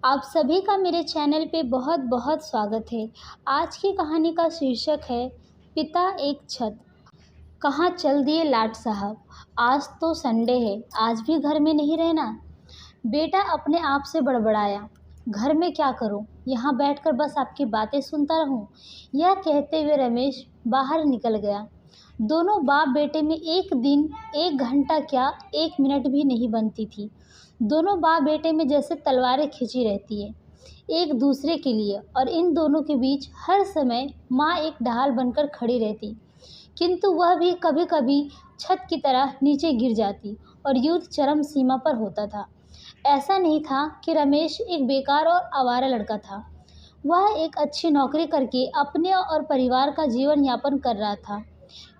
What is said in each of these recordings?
आप सभी का मेरे चैनल पे बहुत बहुत स्वागत है। आज की कहानी का शीर्षक है पिता एक छत। कहाँ चल दिए लाट साहब? आज तो संडे है, आज भी घर में नहीं रहना? बेटा अपने आप से बड़बड़ाया। घर में क्या करूं? यहाँ बैठकर बस आपकी बातें सुनता रहूं? यह कहते हुए रमेश बाहर निकल गया। दोनों बाप बेटे में एक दिन, एक घंटा क्या, एक मिनट भी नहीं बनती थी। दोनों बाप बेटे में जैसे तलवारें खिंची रहती है एक दूसरे के लिए, और इन दोनों के बीच हर समय माँ एक ढाल बनकर खड़ी रहती। किंतु वह भी कभी कभी छत की तरह नीचे गिर जाती और युद्ध चरम सीमा पर होता था। ऐसा नहीं था कि रमेश एक बेकार और आवारा लड़का था। वह एक अच्छी नौकरी करके अपने और परिवार का जीवन यापन कर रहा था।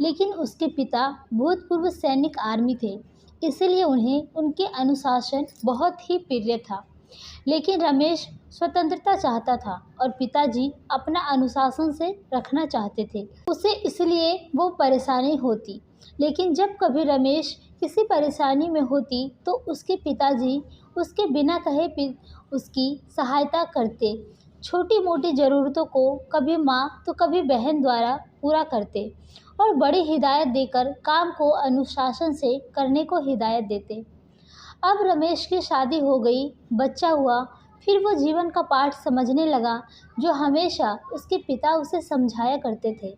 लेकिन उसके पिता भूतपूर्व सैनिक आर्मी थे, इसलिए उन्हें उनके अनुशासन बहुत ही प्रिय था। लेकिन रमेश स्वतंत्रता चाहता था और पिताजी अपना अनुशासन से रखना चाहते थे। उसे इसलिए वो परेशानी होती। लेकिन जब कभी रमेश किसी परेशानी में होती तो उसके पिताजी उसके बिना कहे उसकी सहायता करते। छोटी मोटी ज़रूरतों को कभी माँ तो कभी बहन द्वारा पूरा करते और बड़ी हिदायत देकर काम को अनुशासन से करने को हिदायत देते। अब रमेश की शादी हो गई, बच्चा हुआ, फिर वो जीवन का पाठ समझने लगा जो हमेशा उसके पिता उसे समझाया करते थे।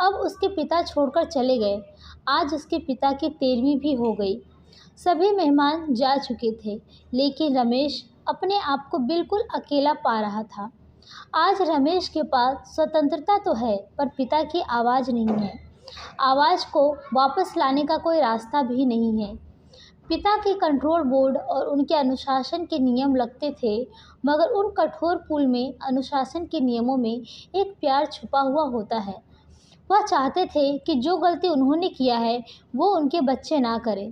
अब उसके पिता छोड़कर चले गए। आज उसके पिता की 13वीं भी हो गई। सभी मेहमान जा चुके थे, लेकिन रमेश अपने आप को बिल्कुल अकेला पा रहा था। आज रमेश के पास स्वतंत्रता तो है, पर पिता की आवाज़ नहीं है। आवाज़ को वापस लाने का कोई रास्ता भी नहीं है। पिता के कंट्रोल बोर्ड और उनके अनुशासन के नियम लगते थे, मगर उन कठोर पुल में, अनुशासन के नियमों में एक प्यार छुपा हुआ होता है। वह चाहते थे कि जो गलती उन्होंने किया है वो उनके बच्चे ना करें।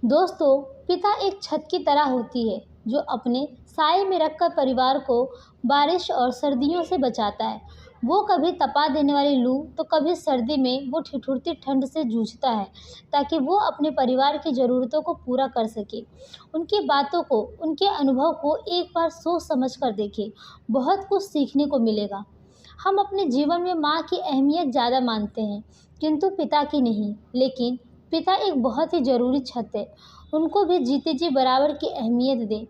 दोस्तों, पिता एक छत की तरह होती है जो अपने साए में रखकर परिवार को बारिश और सर्दियों से बचाता है। वो कभी तपा देने वाली लू तो कभी सर्दी में वो ठिठुरती ठंड से जूझता है, ताकि वो अपने परिवार की ज़रूरतों को पूरा कर सके। उनकी बातों को, उनके अनुभव को एक बार सोच समझ कर देखें, बहुत कुछ सीखने को मिलेगा। हम अपने जीवन में माँ की अहमियत ज़्यादा मानते हैं, किंतु पिता की नहीं। लेकिन पिता एक बहुत ही ज़रूरी छत है, उनको भी जीते जी बराबर की अहमियत दें।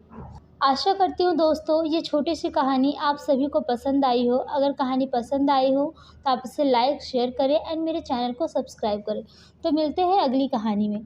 आशा करती हूँ दोस्तों, ये छोटी सी कहानी आप सभी को पसंद आई हो। अगर कहानी पसंद आई हो तो आप इसे लाइक शेयर करें एंड मेरे चैनल को सब्सक्राइब करें। तो मिलते हैं अगली कहानी में।